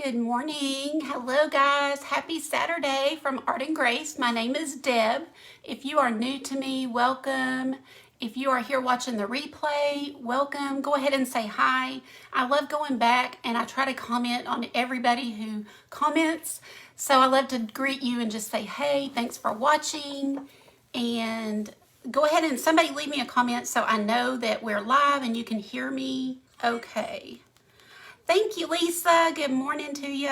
Good morning. Hello, guys. Happy Saturday from Art and Grace. My name is Deb. If you are new to me, welcome. If you are here watching the replay, welcome. Go ahead and say hi. I love going back and I try to comment on everybody who comments. So I love to greet you and just say, hey, thanks for watching. And go ahead and somebody leave me a comment so I know that we're live and you can hear me okay. Thank you, Lisa. Good morning to you.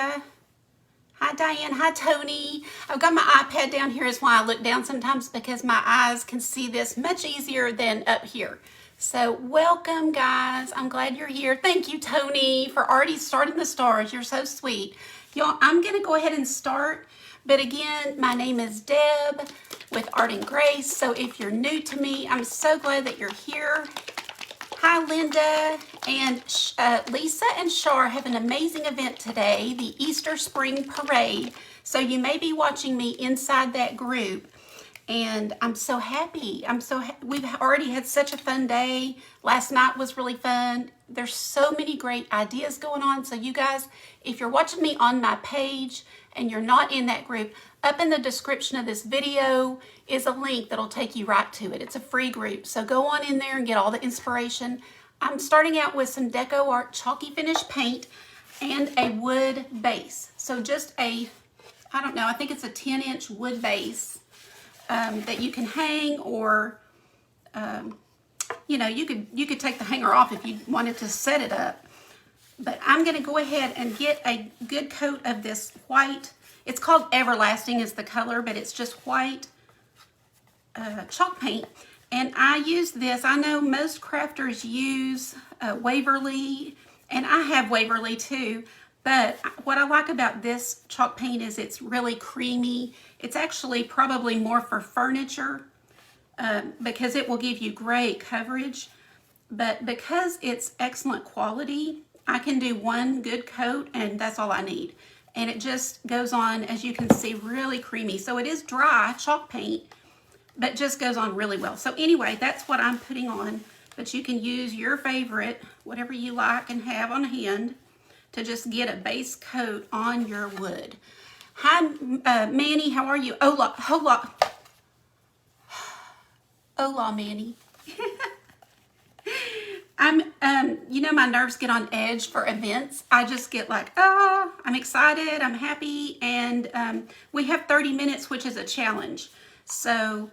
Hi, Diane. Hi, Tony. I've got my iPad down here is why I look down sometimes because my eyes can see this much easier than up here. So welcome, guys. I'm glad you're here. Thank you, Tony, for already starting the stars. You're so sweet. Y'all, I'm going to go ahead and start. But again, my name is Deb with Art and Grace. So if you're new to me, I'm so glad that you're here. Hi, Linda, and Lisa and Shar have an amazing event today, the Easter Spring Parade. So you may be watching me inside that group, and I'm so happy. We've already had such a fun day. Last night was really fun. There's so many great ideas going on. So you guys, if you're watching me on my page and you're not in that group, up in the description of this video is a link that'll take you right to it. It's a free group, so go on in there and get all the inspiration. I'm starting out with some Deco Art chalky finish paint and a wood base. So just I don't know, I think it's a 10-inch wood base that you can hang, or you know, you could take the hanger off if you wanted to set it up. But I'm going to go ahead and get a good coat of this white. It's called Everlasting is the color, but it's just white chalk paint. And I use this. I know most crafters use Waverly, and I have Waverly too. But what I like about this chalk paint is it's really creamy. It's actually probably more for furniture because it will give you great coverage. But because it's excellent quality, I can do one good coat and that's all I need. And it just goes on, as you can see, really creamy. So it is dry chalk paint, but just goes on really well. So anyway, that's what I'm putting on. But you can use your favorite, whatever you like and have on hand, to just get a base coat on your wood. Hi, Manny, how are you? Hola, hola. Hola, Manny. You know, my nerves get on edge for events. I just get like, oh, I'm excited, I'm happy, and we have 30 minutes, which is a challenge. So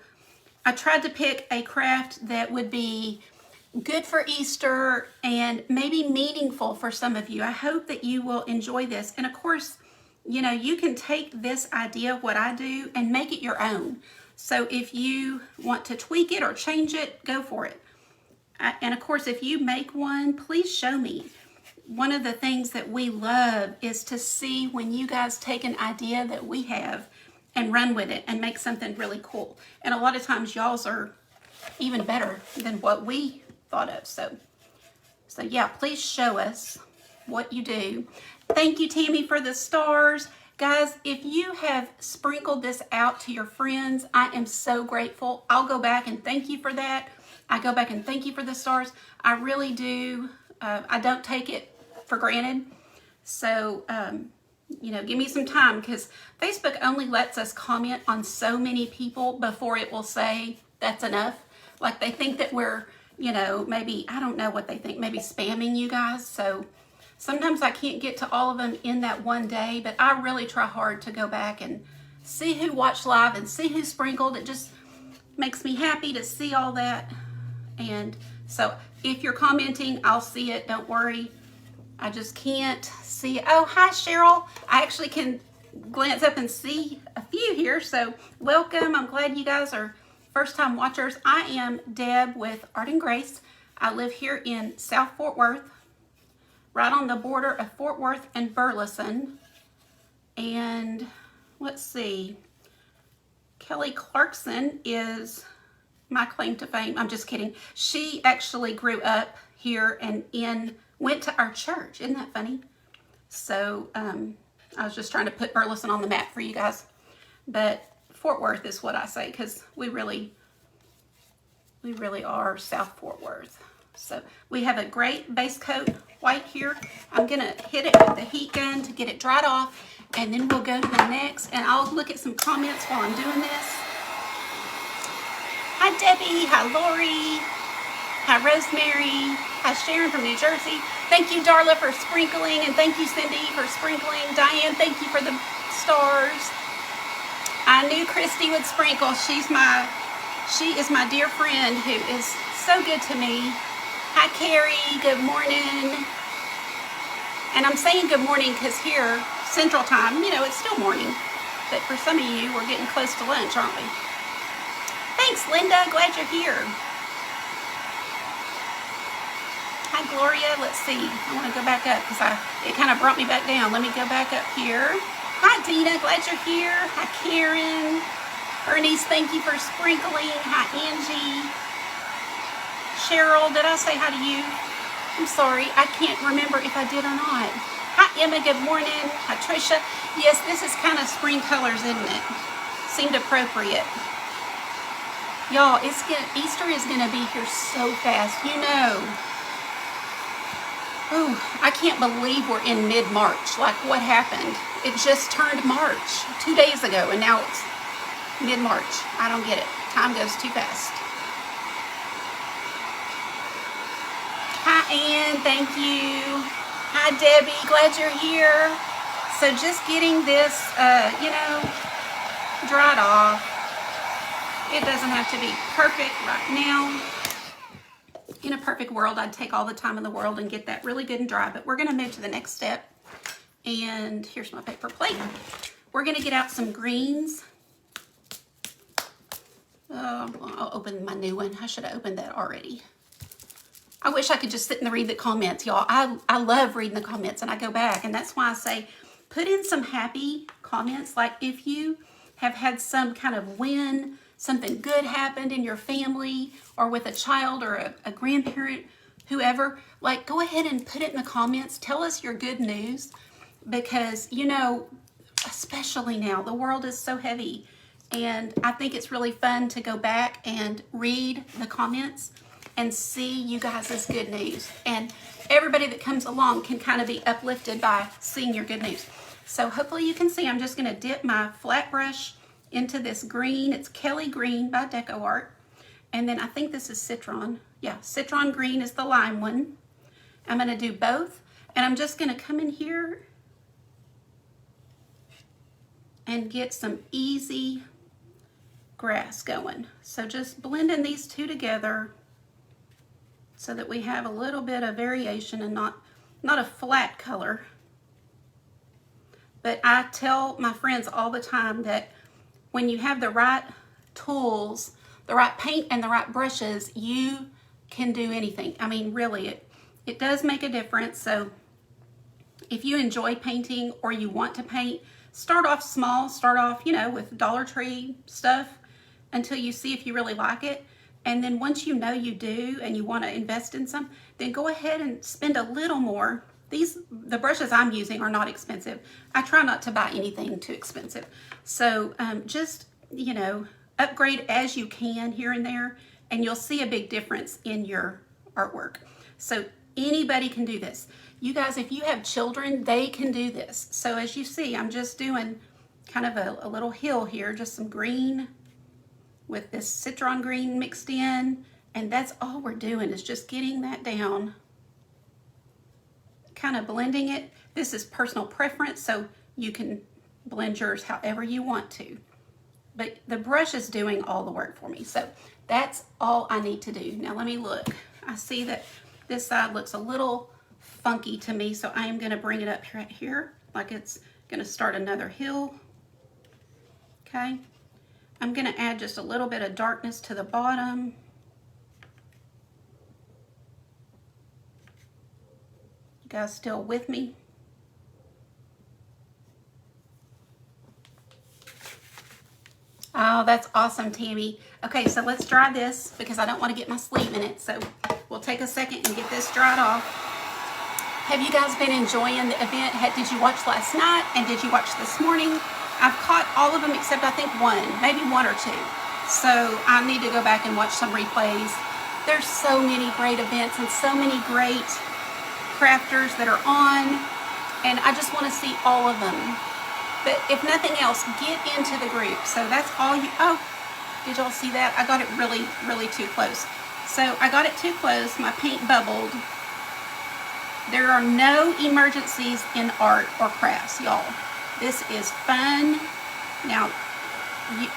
I tried to pick a craft that would be good for Easter and maybe meaningful for some of you. I hope that you will enjoy this. And of course, you know, you can take this idea, what I do, and make it your own. So if you want to tweak it or change it, go for it. And of course, if you make one, please show me. One of the things that we love is to see when you guys take an idea that we have and run with it and make something really cool. And a lot of times y'all's are even better than what we thought of. So yeah, please show us what you do. Thank you, Tammy, for the stars. Guys, if you have sprinkled this out to your friends, I am so grateful. I'll go back and thank you for that. I go back and thank you for the stars. I really do. I don't take it for granted. So, you know, give me some time because Facebook only lets us comment on so many people before it will say that's enough. Like they think that we're, you know, maybe, I don't know what they think, maybe spamming you guys. So sometimes I can't get to all of them in that one day, but I really try hard to go back and see who watched live and see who sprinkled. It just makes me happy to see all that. And so if you're commenting, I'll see it. Don't worry. I just can't see. Oh, hi, Cheryl. I actually can glance up and see a few here. So welcome. I'm glad you guys are first-time watchers. I am Deb with Art and Grace. I live here in South Fort Worth, right on the border of Fort Worth and Burleson. And let's see. Kelly Clarkson is my claim to fame. I'm just kidding. She actually grew up here and went to our church. Isn't that funny? So I was just trying to put Burleson on the map for you guys. But Fort Worth is what I say because we really are South Fort Worth. So we have a great base coat white here. I'm gonna hit it with the heat gun to get it dried off, and then we'll go to the next, and I'll look at some comments while I'm doing this. Hi Debbie, hi Lori, hi Rosemary, hi Sharon from New Jersey. Thank you Darla for sprinkling, and thank you Cindy for sprinkling. Diane, thank you for the stars. I knew Christy would sprinkle. She is my dear friend who is so good to me. Hi Carrie, good morning. And I'm saying good morning because here, Central Time, you know, it's still morning. But for some of you, we're getting close to lunch, aren't we? Thanks, Linda. Glad you're here. Hi, Gloria. Let's see. I want to go back up because it kind of brought me back down. Let me go back up here. Hi, Dina. Glad you're here. Hi, Karen. Bernice, thank you for sprinkling. Hi, Angie. Cheryl, did I say hi to you? I'm sorry. I can't remember if I did or not. Hi, Emma. Good morning. Hi, Trisha. Yes, this is kind of spring colors, isn't it? Seemed appropriate. Y'all, Easter is going to be here so fast. You know. Ooh, I can't believe we're in mid-March. Like, what happened? It just turned March 2 days ago, and now it's mid-March. I don't get it. Time goes too fast. Hi, Ann. Thank you. Hi, Debbie. Glad you're here. So just getting this, you know, dried off. It doesn't have to be perfect right now. In a perfect world, I'd take all the time in the world and get that really good and dry, but we're going to move to the next step. And here's my paper plate. We're going to get out some greens. I'll open my new one. I should have opened that already. I wish I could just sit and read the comments, y'all. I love reading the comments, and I go back, and that's why I say put in some happy comments. Like if you have had some kind of win, something good happened in your family or with a child or a grandparent, whoever, like go ahead and put it in the comments. Tell us your good news, because, you know, especially now, the world is so heavy, and I think it's really fun to go back and read the comments and see you guys' good news. And everybody that comes along can kind of be uplifted by seeing your good news. So hopefully you can see, I'm just gonna dip my flat brush into this green. It's Kelly Green by Deco Art. And then I think this is Citron. Yeah, Citron Green is the lime one. I'm gonna do both. And I'm just gonna come in here and get some easy grass going. So just blending these two together so that we have a little bit of variation and not a flat color. But I tell my friends all the time that when you have the right tools, the right paint and the right brushes, you can do anything. I mean, really, it does make a difference. So if you enjoy painting or you want to paint, start off small, start off, you know, with Dollar Tree stuff until you see if you really like it. And then once you know you do and you want to invest in some, then go ahead and spend a little more. The brushes I'm using are not expensive. I try not to buy anything too expensive. So just, you know, upgrade as you can here and there, and you'll see a big difference in your artwork. So anybody can do this. You guys, if you have children, they can do this. So as you see, I'm just doing kind of a little hill here, just some green with this citron green mixed in, and that's all we're doing is just getting that down, kind of blending it. This is personal preference, so you can blend yours however you want to, but the brush is doing all the work for me. So that's all I need to do. Now let me look. I see that this side looks a little funky to me, so I am going to bring it up right here like it's going to start another hill. Okay, I'm going to add just a little bit of darkness to the bottom. You guys still with me? Oh, that's awesome, Tammy. Okay, so let's dry this because I don't want to get my sleeve in it. So we'll take a second and get this dried off. Have you guys been enjoying the event? Did you watch last night and did you watch this morning? I've caught all of them except I think one, maybe one or two. So I need to go back and watch some replays. There's so many great events and so many great crafters that are on, and I just want to see all of them. But if nothing else, get into the group. So that's all you, oh, did y'all see that? I got it really, really too close. So I got it too close, my paint bubbled. There are no emergencies in art or crafts, y'all. This is fun. Now,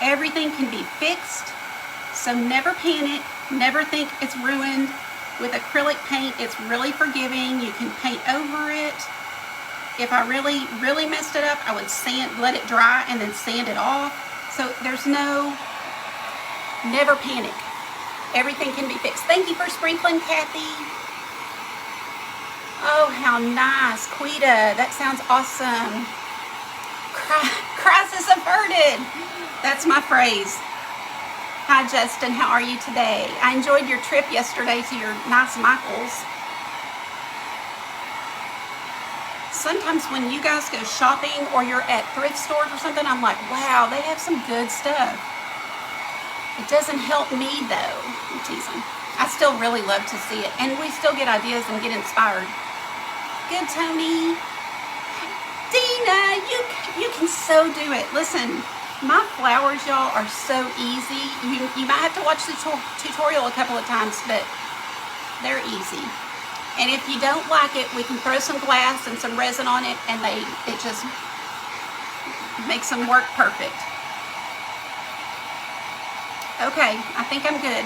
everything can be fixed, so never panic, never think it's ruined. With acrylic paint, it's really forgiving. You can paint over it. If I really, really messed it up, I would let it dry and then sand it off. So there's never panic. Everything can be fixed. Thank you for sprinkling, Kathy. Oh, how nice. Quita, that sounds awesome. Crisis averted. That's my phrase. Hi, Justin. How are you today? I enjoyed your trip yesterday to your nice Michael's. Sometimes when you guys go shopping or you're at thrift stores or something, I'm like, wow, they have some good stuff. It doesn't help me though. I'm teasing. I still really love to see it, and we still get ideas and get inspired. Good, Tony. Dina, you can so do it. Listen, my flowers, y'all, are so easy. You might have to watch the tutorial a couple of times, but they're easy. And if you don't like it, we can throw some glass and some resin on it, and it just makes them work perfect. Okay, I think I'm good.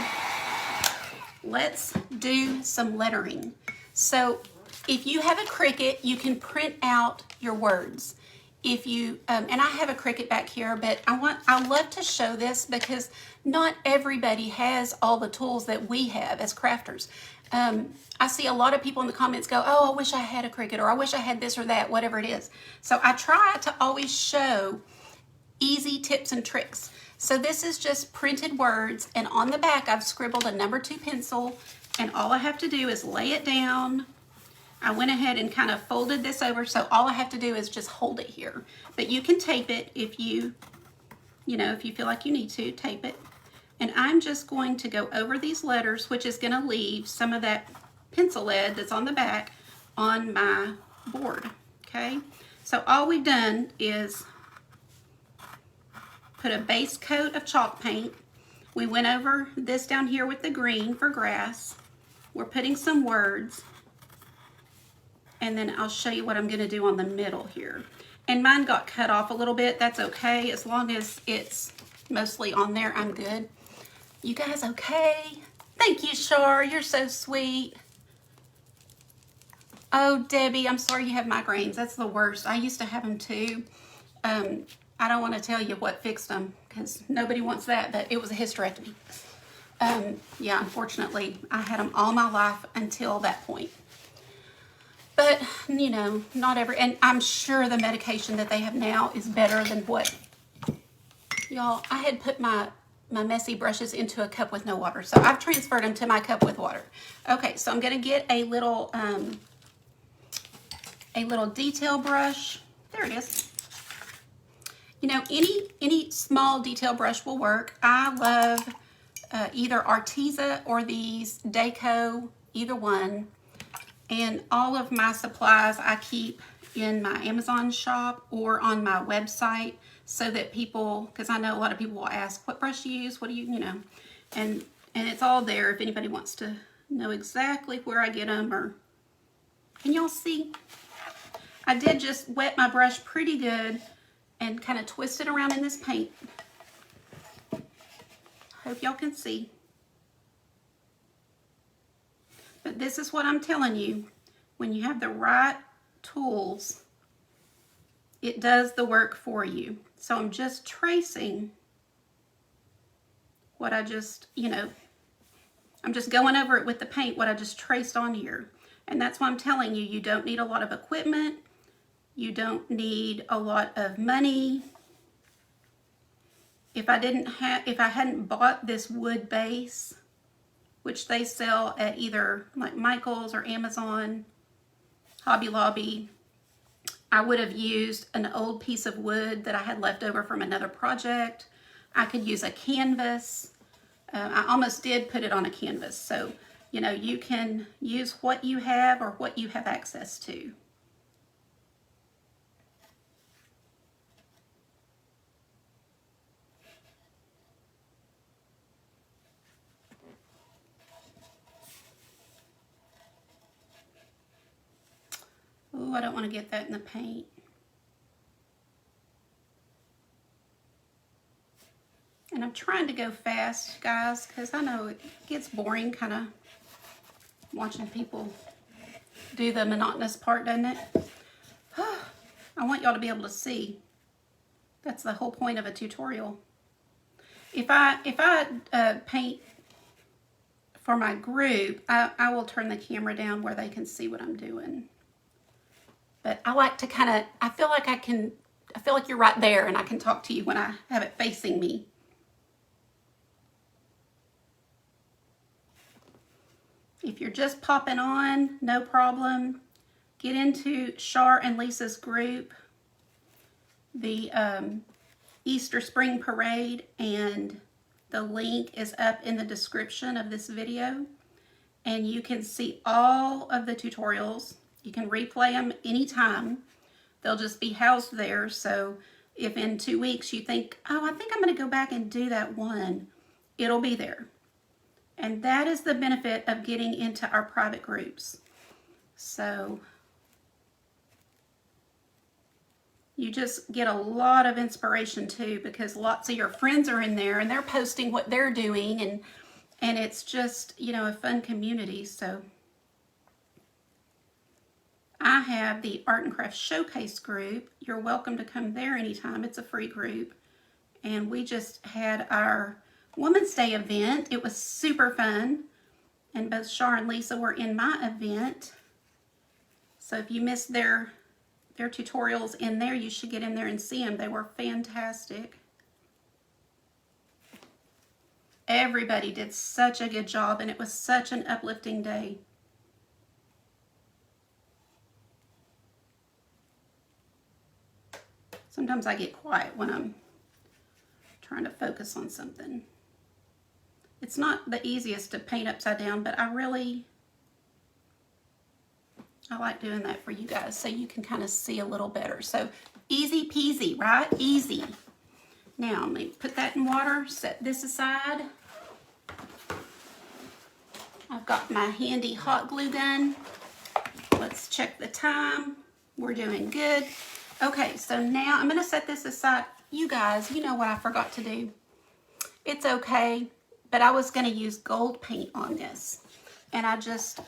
Let's do some lettering. So if you have a Cricut, you can print out your words. If you, and I have a Cricut back here, but I love to show this because not everybody has all the tools that we have as crafters. I see a lot of people in the comments go, oh, I wish I had a Cricut, or I wish I had this or that, whatever it is. So I try to always show easy tips and tricks. So this is just printed words, and on the back I've scribbled a number 2 pencil, and all I have to do is lay it down. I went ahead and kind of folded this over, so all I have to do is just hold it here. But you can tape it if you feel like you need to, tape it. And I'm just going to go over these letters, which is going to leave some of that pencil lead that's on the back on my board, okay? So all we've done is put a base coat of chalk paint. We went over this down here with the green for grass. We're putting some words. And then I'll show you what I'm going to do on the middle here. And mine got cut off a little bit. That's okay. As long as it's mostly on there, I'm good. You guys okay? Thank you, Shar. You're so sweet. Oh, Debbie, I'm sorry you have migraines. That's the worst. I used to have them too. I don't want to tell you what fixed them because nobody wants that, but it was a hysterectomy. Yeah, unfortunately, I had them all my life until that point. But, you know, not every, and I'm sure the medication that they have now is better than what, y'all, I had put my messy brushes into a cup with no water. So I've transferred them to my cup with water. Okay, so I'm going to get a little detail brush. There it is. You know, any small detail brush will work. I love either Arteza or these Deco, either one. And all of my supplies I keep in my Amazon shop or on my website so that people, because I know a lot of people will ask, what brush do you use? What do you know? And it's all there if anybody wants to know exactly where I get them. Or can y'all see? I did just wet my brush pretty good and kind of twist it around in this paint. Hope y'all can see. But this is what I'm telling you. When you have the right tools, it does the work for you. So I'm just tracing what I just, I'm just going over it with the paint, what I just traced on here. And that's why I'm telling you, you don't need a lot of equipment. You don't need a lot of money. If I hadn't bought this wood base, which they sell at either like Michael's or Amazon, Hobby Lobby, I would have used an old piece of wood that I had left over from another project. I could use a canvas. I almost did put it on a canvas. So, you know, you can use what you have or what you have access to. Oh, I don't want to get that in the paint. And I'm trying to go fast, guys, because I know it gets boring kind of watching people do the monotonous part, doesn't it? I want y'all to be able to see. That's the whole point of a tutorial. If I paint for my group, I will turn the camera down where they can see what I'm doing. But I like to kind of, I feel like you're right there and I can talk to you when I have it facing me. If you're just popping on, no problem. Get into Char and Lisa's group, the Easter Spring Parade, and the link is up in the description of this video. And you can see all of the tutorials. You can replay them anytime. They'll just be housed there. So if in 2 weeks you think, oh, I think I'm going to go back and do that one, it'll be there. And that is the benefit of getting into our private groups. So you just get a lot of inspiration too, because lots of your friends are in there and they're posting what they're doing, and it's just, you know, a fun community. So I have the Art and Craft Showcase group. You're welcome to come there anytime. It's a free group. And we just had our Women's Day event. It was super fun. And both Char and Lisa were in my event. So if you missed their tutorials in there, you should get in there and see them. They were fantastic. Everybody did such a good job, and it was such an uplifting day. Sometimes I get quiet when I'm trying to focus on something. It's not the easiest to paint upside down, but I like doing that for you guys so you can kind of see a little better. So easy peasy, right? Easy. Now let me put that in water, set this aside. I've got my handy hot glue gun. Let's check the time. We're doing good. Okay, so now I'm going to set this aside. You guys, you know what I forgot to do. It's okay, but I was going to use gold paint on this, and I just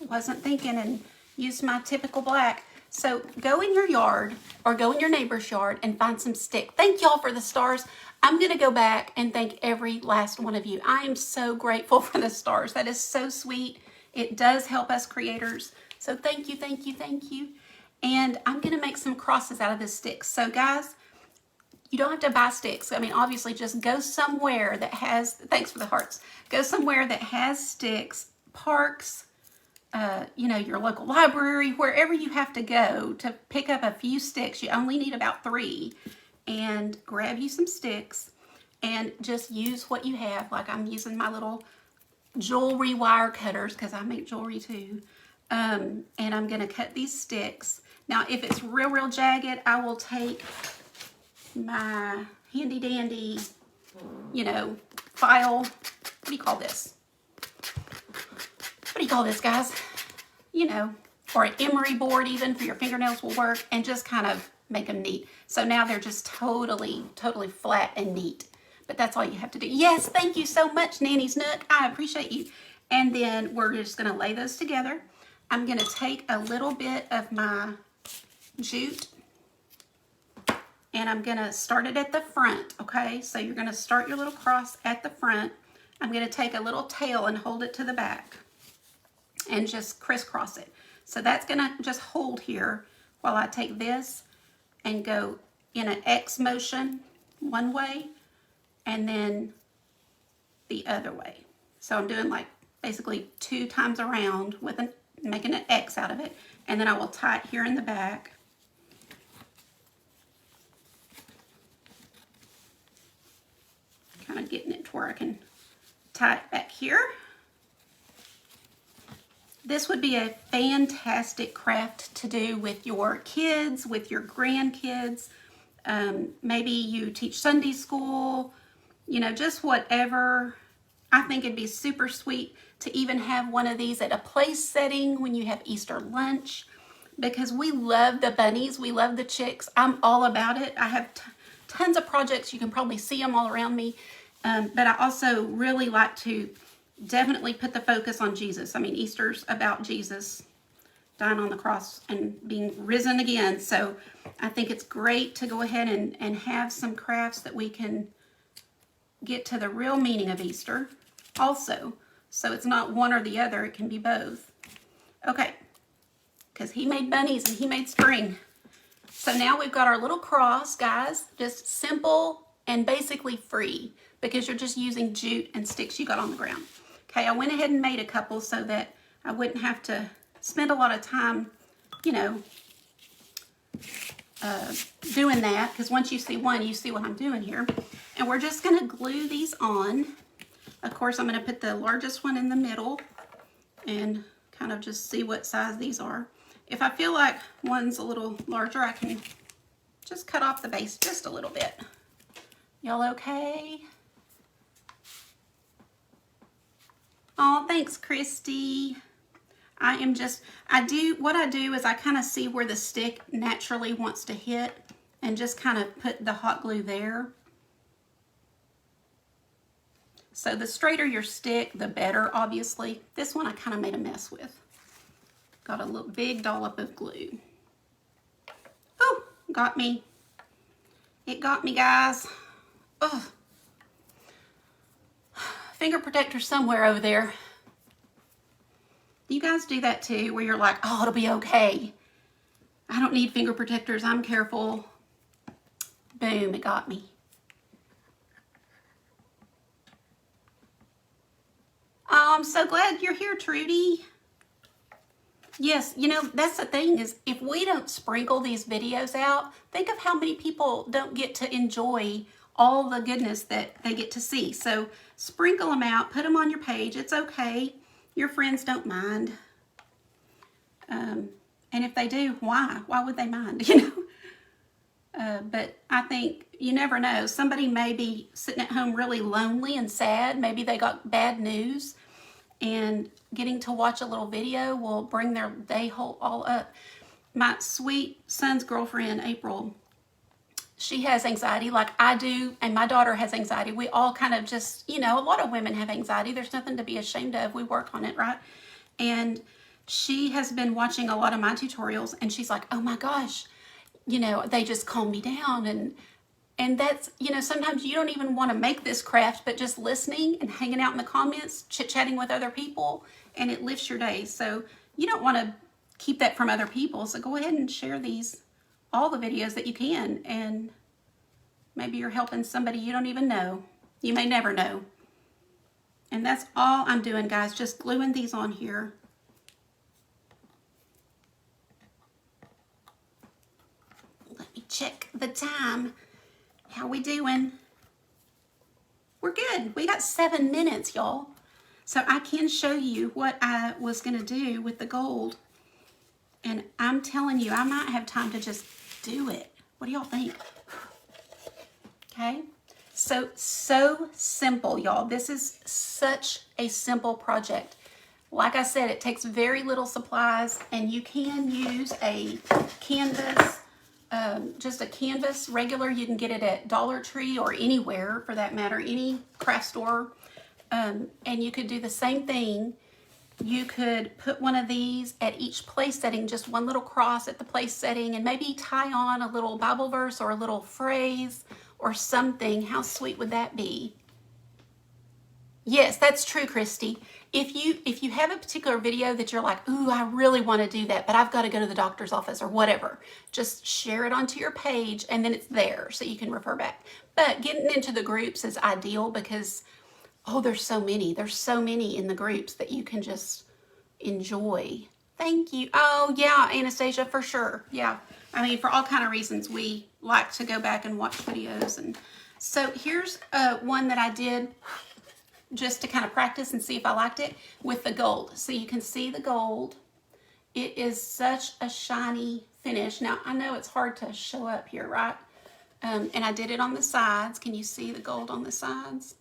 wasn't thinking and used my typical black. So go in your yard or go in your neighbor's yard and find some stick. Thank y'all for the stars. I'm going to go back and thank every last one of you. I am so grateful for the stars. That is so sweet. It does help us creators. So thank you, thank you, thank you. And I'm going to make some crosses out of this stick. So guys, you don't have to buy sticks. I mean, obviously just go somewhere that has, thanks for the hearts, go somewhere that has sticks, parks, you know, your local library, wherever you have to go to pick up a few sticks. You only need about 3, and grab you some sticks and just use what you have. Like I'm using my little jewelry wire cutters because I make jewelry too. And I'm going to cut these sticks. Now, if it's real jagged, I will take my handy dandy, you know, file. What do you call this? What do you call this, guys? You know, or an emery board even for your fingernails will work, and just kind of make them neat. So now they're just totally flat and neat. But that's all you have to do. Yes, thank you so much, Nanny's Nook. I appreciate you. And then we're just going to lay those together. I'm going to take a little bit of my jute, and I'm going to start it at the front, okay? So you're going to start your little cross at the front. I'm going to take a little tail and hold it to the back and just crisscross it. So that's going to just hold here while I take this and go in an X motion one way and then the other way. So I'm doing like basically 2 times around with making an X out of it, and then I will tie it here in the back. Kind of getting it to where I can tie it back here. This would be a fantastic craft to do with your kids, with your grandkids. Maybe you teach Sunday school, you know, just whatever. I think it'd be super sweet to even have one of these at a place setting when you have Easter lunch, because we love the bunnies. We love the chicks. I'm all about it. I have tons of projects. You can probably see them all around me. But I also really like to definitely put the focus on Jesus. I mean, Easter's about Jesus dying on the cross and being risen again. So I think it's great to go ahead and have some crafts that we can get to the real meaning of Easter also. So it's not one or the other. It can be both. Okay. Because he made bunnies and he made spring. So now we've got our little cross, guys. Just simple and basically free, because you're just using jute and sticks you got on the ground. Okay, I went ahead and made a couple so that I wouldn't have to spend a lot of time, you know, doing that. Because once you see one, you see what I'm doing here. And we're just going to glue these on. Of course, I'm going to put the largest one in the middle and kind of just see what size these are. If I feel like one's a little larger, I can just cut off the base just a little bit. Y'all okay? Oh, thanks, Christy. What I do is I kind of see where the stick naturally wants to hit and just kind of put the hot glue there. So the straighter your stick, the better, obviously. This one I kind of made a mess with. Got a little big dollop of glue. Oh, got me. It got me, guys. Oh. Finger protector somewhere over there. You guys do that too, where you're like, oh, it'll be okay. I don't need finger protectors. I'm careful. Boom, it got me. Oh, I'm so glad you're here, Trudy. Yes, you know, that's the thing is if we don't sprinkle these videos out, think of how many people don't get to enjoy all the goodness that they get to see. So sprinkle them out, put them on your page. It's okay. Your friends don't mind. And if they do, why? Why would they mind? You know? But I think you never know. Somebody may be sitting at home really lonely and sad. Maybe they got bad news. And getting to watch a little video will bring their day all up. My sweet son's girlfriend, April, she has anxiety like I do, and my daughter has anxiety. We all kind of just, you know, a lot of women have anxiety. There's nothing to be ashamed of. We work on it, right? And she has been watching a lot of my tutorials, and she's like, oh my gosh, you know, they just calm me down. And that's, you know, sometimes you don't even want to make this craft, but just listening and hanging out in the comments, chit-chatting with other people, and it lifts your day. So you don't want to keep that from other people. So go ahead and share all the videos that you can, and maybe you're helping somebody you don't even know. You may never know. And that's all I'm doing, guys, just gluing these on here. Let me check the time. How we doing? We're good. We got 7 minutes, y'all. So I can show you what I was going to do with the gold. And I'm telling you, I might have time to just do it. What do y'all think? Okay. So simple, y'all. This is such a simple project. Like I said, it takes very little supplies, and you can use a canvas. Just a canvas regular. You can get it at Dollar Tree or anywhere for that matter, any craft store. And you could do the same thing. You could put one of these at each place setting, just one little cross at the place setting, and maybe tie on a little Bible verse or a little phrase or something. How sweet would that be? Yes, that's true, Christy. If you have a particular video that you're like, ooh, I really want to do that, but I've got to go to the doctor's office or whatever, just share it onto your page and then it's there so you can refer back. But getting into the groups is ideal because, oh, there's so many. There's so many in the groups that you can just enjoy. Thank you. Oh, yeah, Anastasia, for sure. Yeah. I mean, for all kind of reasons, we like to go back and watch videos. And so here's one that I did just to kind of practice and see if I liked it with the gold. So you can see the gold. It is such a shiny finish. Now, I know it's hard to show up here, right? And I did it on the sides. Can you see the gold on the sides?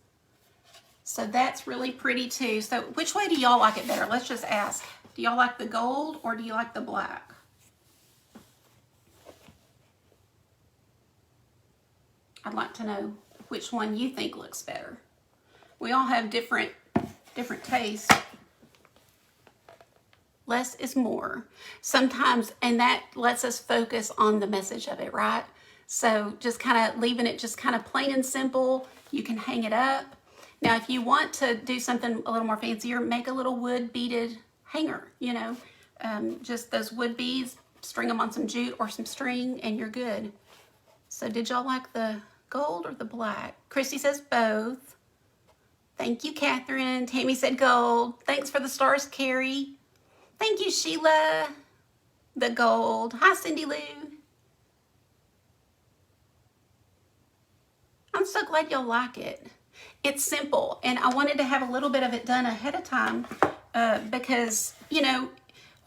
So that's really pretty too. So which way do y'all like it better? Let's just ask. Do y'all like the gold or do you like the black? I'd like to know which one you think looks better. We all have different tastes. Less is more sometimes, and that lets us focus on the message of it, right? So just kind of leaving it just kind of plain and simple. You can hang it up. Now, if you want to do something a little more fancier, make a little wood beaded hanger, you know, just those wood beads, string them on some jute or some string, and you're good. So did y'all like the gold or the black? Christy says both. Thank you, Catherine. Tammy said gold. Thanks for the stars, Carrie. Thank you, Sheila. The gold. Hi, Cindy Lou. I'm so glad y'all like it. It's simple, and I wanted to have a little bit of it done ahead of time because, you know,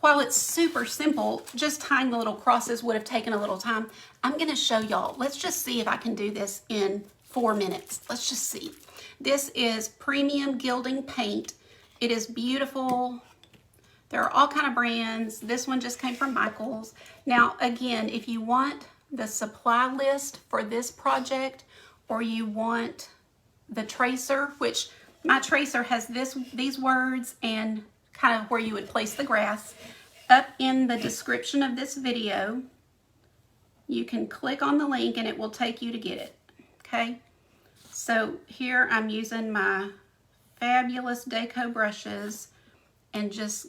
while it's super simple, just tying the little crosses would have taken a little time. I'm going to show y'all. Let's just see if I can do this in 4 minutes. Let's just see. This is premium gilding paint. It is beautiful. There are all kind of brands. This one just came from Michael's. Now, again, if you want the supply list for this project, or you want the tracer, which my tracer has these words and kind of where you would place the grass, up in the description of this video, you can click on the link and it will take you to get it, okay? So here I'm using my fabulous Deco brushes and just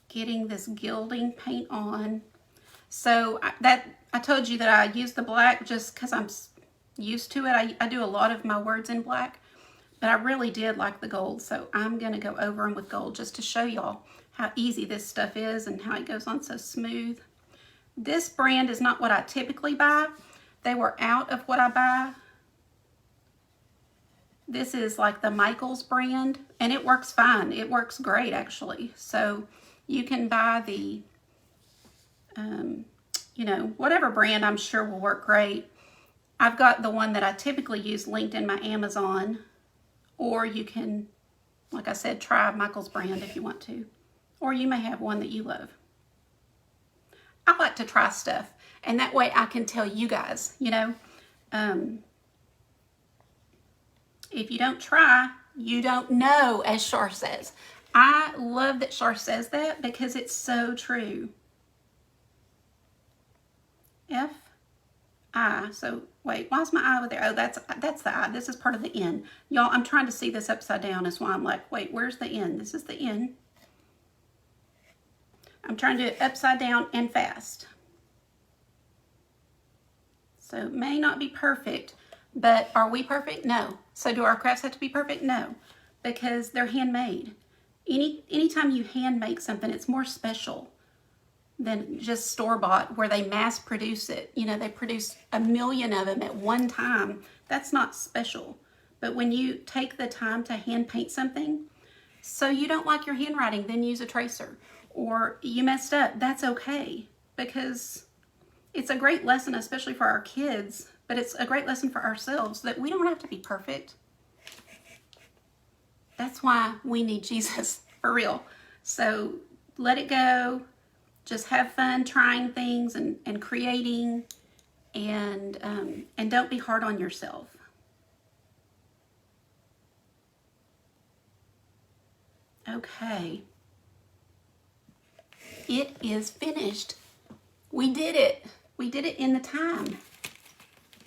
getting this gilding paint on. So I told you that I use the black just because I'm used to it. I do a lot of my words in black, but I really did like the gold. So I'm going to go over them with gold just to show y'all how easy this stuff is and how it goes on so smooth. This brand is not what I typically buy. They were out of what I buy. This is like the Michael's brand, and it works fine. It works great, actually. So you can buy the, you know, whatever brand I'm sure will work great. I've got the one that I typically use linked in my Amazon, or you can, like I said, try Michael's brand if you want to, or you may have one that you love. I like to try stuff, and that way I can tell you guys, you know, if you don't try, you don't know, as Char says. I love that Char says that because it's so true. F-I. So wait, why is my I over there? Oh, that's the I. This is part of the N. Y'all, I'm trying to see this upside down. That's why I'm like, wait, where's the N? This is the N. I'm trying to do it upside down and fast. So it may not be perfect, but are we perfect? No. So do our crafts have to be perfect? No, because they're handmade. Anytime you hand make something, it's more special than just store-bought where they mass produce it. You know, they produce 1 million of them at one time. That's not special. But when you take the time to hand paint something, so you don't like your handwriting, then use a tracer. Or you messed up, that's okay. Because it's a great lesson, especially for our kids, but it's a great lesson for ourselves that we don't have to be perfect. That's why we need Jesus, for real. So let it go. Just have fun trying things and creating, and don't be hard on yourself. Okay. It is finished. We did it. We did it in the time.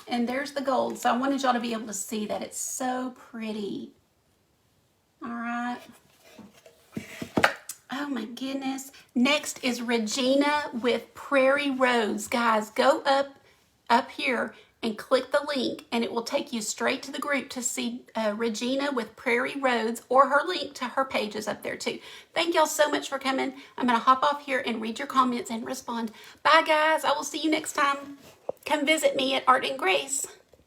And there's the gold. So I wanted y'all to be able to see that. It's so pretty. All right. Oh my goodness. Next is Regina with Prairie Rose. Guys, go up here and click the link, and it will take you straight to the group to see Regina with Prairie Rose, or her link to her page is up there too. Thank y'all so much for coming. I'm going to hop off here and read your comments and respond. Bye guys. I will see you next time. Come visit me at Art and Grace.